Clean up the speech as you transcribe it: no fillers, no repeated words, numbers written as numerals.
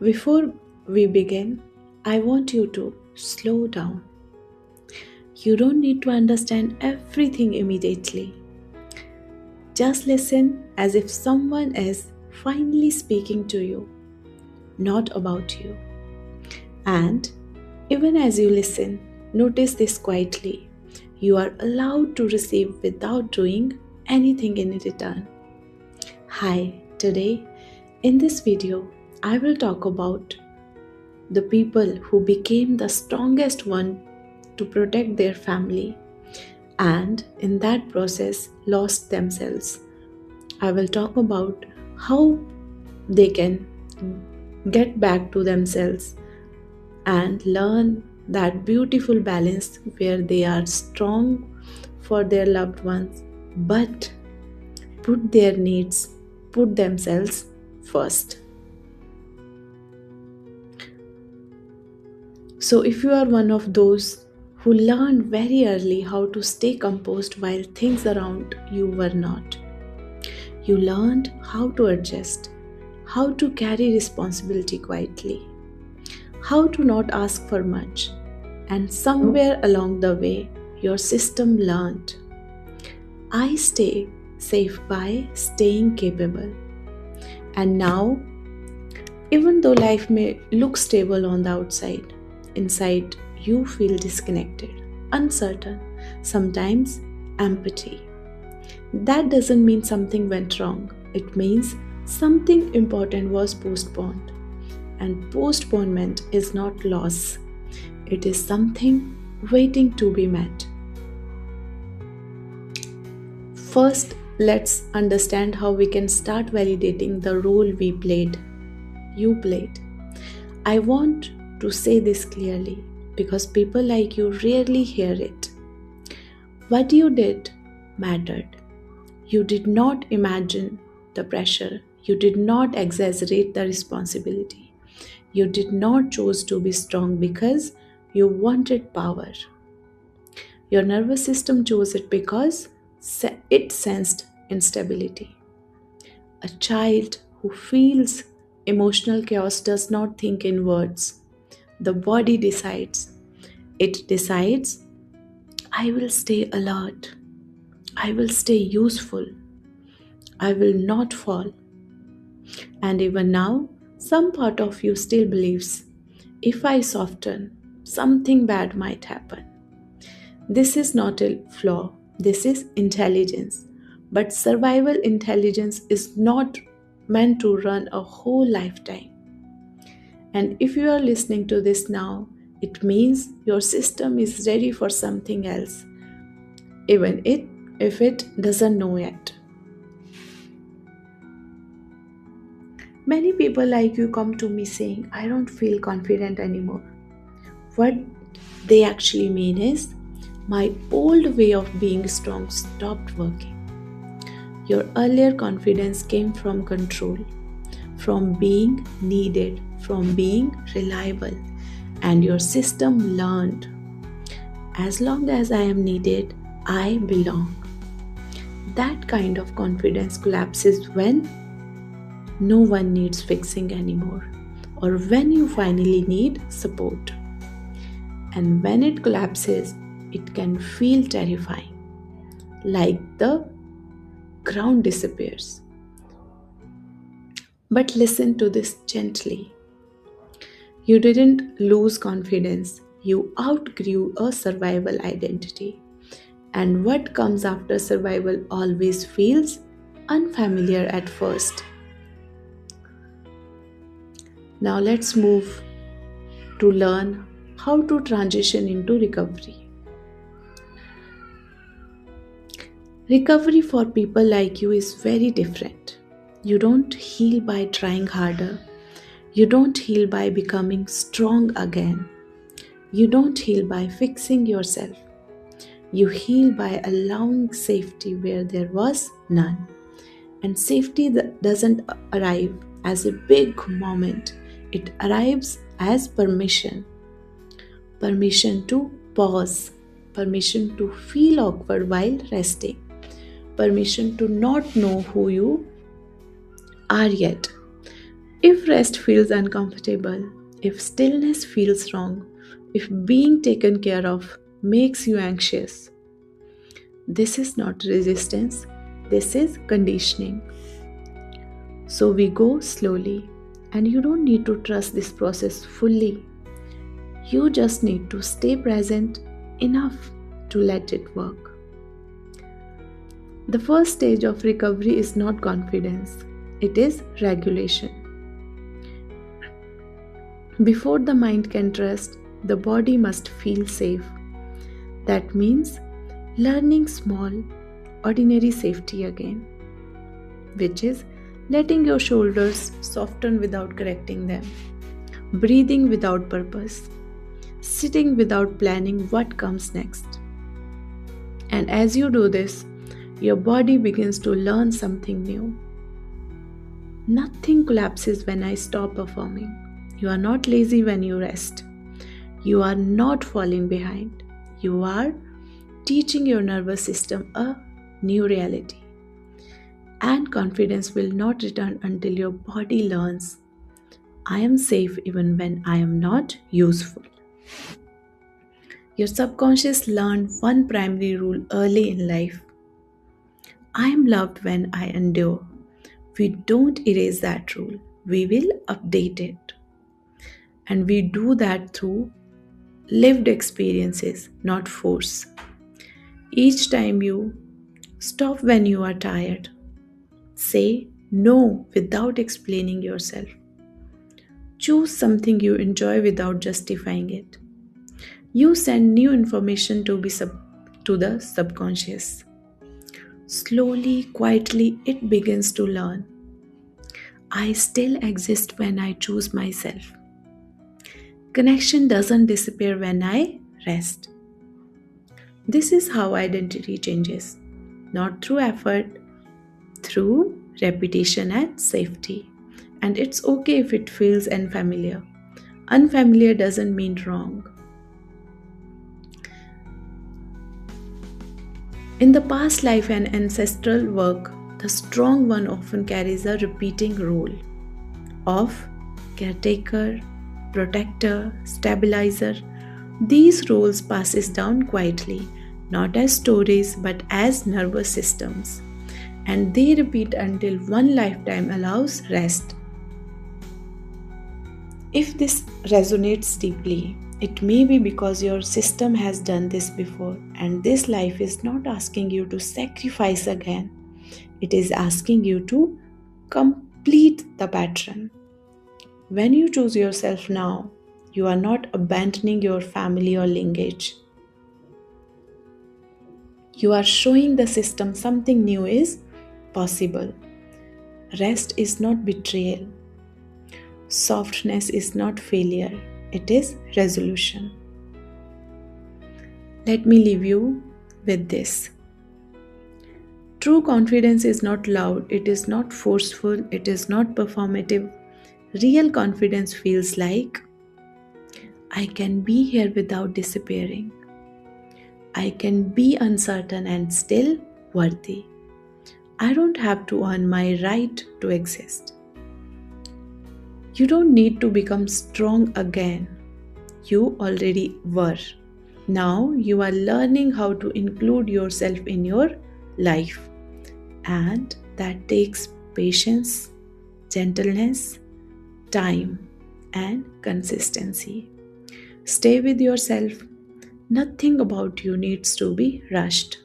Before we begin, I want you to slow down. You don't need to understand everything immediately. Just listen as if someone is finally speaking to you, not about you. And even as you listen, notice this quietly. You are allowed to receive without doing anything in return. Hi, today in this video, I will talk about the people who became the strongest one to protect their family and in that process lost themselves. I will talk about how they can get back to themselves and learn that beautiful balance where they are strong for their loved ones but put their needs, put themselves first. So, if you are one of those who learned very early how to stay composed while things around you were not, you learned how to adjust, how to carry responsibility quietly, how to not ask for much, and somewhere along the way, your system learned. I stay safe by staying capable. And now, even though life may look stable on the outside, inside you feel disconnected, uncertain, sometimes empty. That doesn't mean something went wrong. It means something important was postponed. And postponement is not loss, it is something waiting to be met. First, let's understand how we can start validating the role we played. You played. I want to say this clearly because people like you rarely hear it. What you did mattered. You did not imagine the pressure. You did not exaggerate the responsibility. You did not choose to be strong because you wanted power. Your nervous system chose it because it sensed instability. A child who feels emotional chaos does not think in words. The body decides. It decides, I will stay alert. I will stay useful. I will not fall. And even now, some part of you still believes, if I soften, something bad might happen. This is not a flaw, this is intelligence. But survival intelligence is not meant to run a whole lifetime. And if you are listening to this now, it means your system is ready for something else, even if it doesn't know yet. Many people like you come to me saying, I don't feel confident anymore. What they actually mean is, my old way of being strong stopped working. Your earlier confidence came from control, from being needed, from being reliable, and your system learned. As long as I am needed, I belong. That kind of confidence collapses when no one needs fixing anymore, or when you finally need support. And when it collapses, it can feel terrifying, like the ground disappears. But listen to this gently. You didn't lose confidence, you outgrew a survival identity. And what comes after survival always feels unfamiliar at first. Now let's move to learn how to transition into recovery. Recovery for people like you is very different. You don't heal by trying harder. You don't heal by becoming strong again. You don't heal by fixing yourself. You heal by allowing safety where there was none. And safety doesn't arrive as a big moment. It arrives as permission. Permission to pause. Permission to feel awkward while resting. Permission to not know who you are yet. If rest feels uncomfortable, if stillness feels wrong, if being taken care of makes you anxious, this is not resistance, this is conditioning. So we go slowly, and you don't need to trust this process fully. You just need to stay present enough to let it work. The first stage of recovery is not confidence, it is regulation. Before the mind can trust, the body must feel safe. That means learning small, ordinary safety again, which is letting your shoulders soften without correcting them, breathing without purpose, sitting without planning what comes next. And as you do this, your body begins to learn something new. Nothing collapses when I stop performing. You are not lazy when you rest. You are not falling behind. You are teaching your nervous system a new reality. And confidence will not return until your body learns, I am safe even when I am not useful. Your subconscious learned one primary rule early in life. I am loved when I endure. We don't erase that rule, we will update it. And we do that through lived experiences, not force. Each time you stop when you are tired, say no without explaining yourself. Choose something you enjoy without justifying it. You send new information to the subconscious. Slowly, quietly, it begins to learn. I still exist when I choose myself. Connection doesn't disappear when I rest. This is how identity changes, not through effort, through repetition and safety. And it's okay if it feels unfamiliar. Unfamiliar doesn't mean wrong. In the past life and ancestral work, the strong one often carries a repeating role of caretaker, protector, stabilizer. These roles passes down quietly, not as stories but as nervous systems. And they repeat until one lifetime allows rest. If this resonates deeply, it may be because your system has done this before, and this life is not asking you to sacrifice again. It is asking you to complete the pattern. When you choose yourself now, you are not abandoning your family or lineage. You are showing the system something new is possible. Rest is not betrayal. Softness is not failure. It is resolution. Let me leave you with this. True confidence is not loud, it is not forceful, it is not performative. Real confidence feels like I can be here without disappearing. I can be uncertain and still worthy. I don't have to earn my right to exist. You don't need to become strong again. You already were. Now you are learning how to include yourself in your life. And that takes patience, gentleness, time, and consistency. Stay with yourself. Nothing about you needs to be rushed.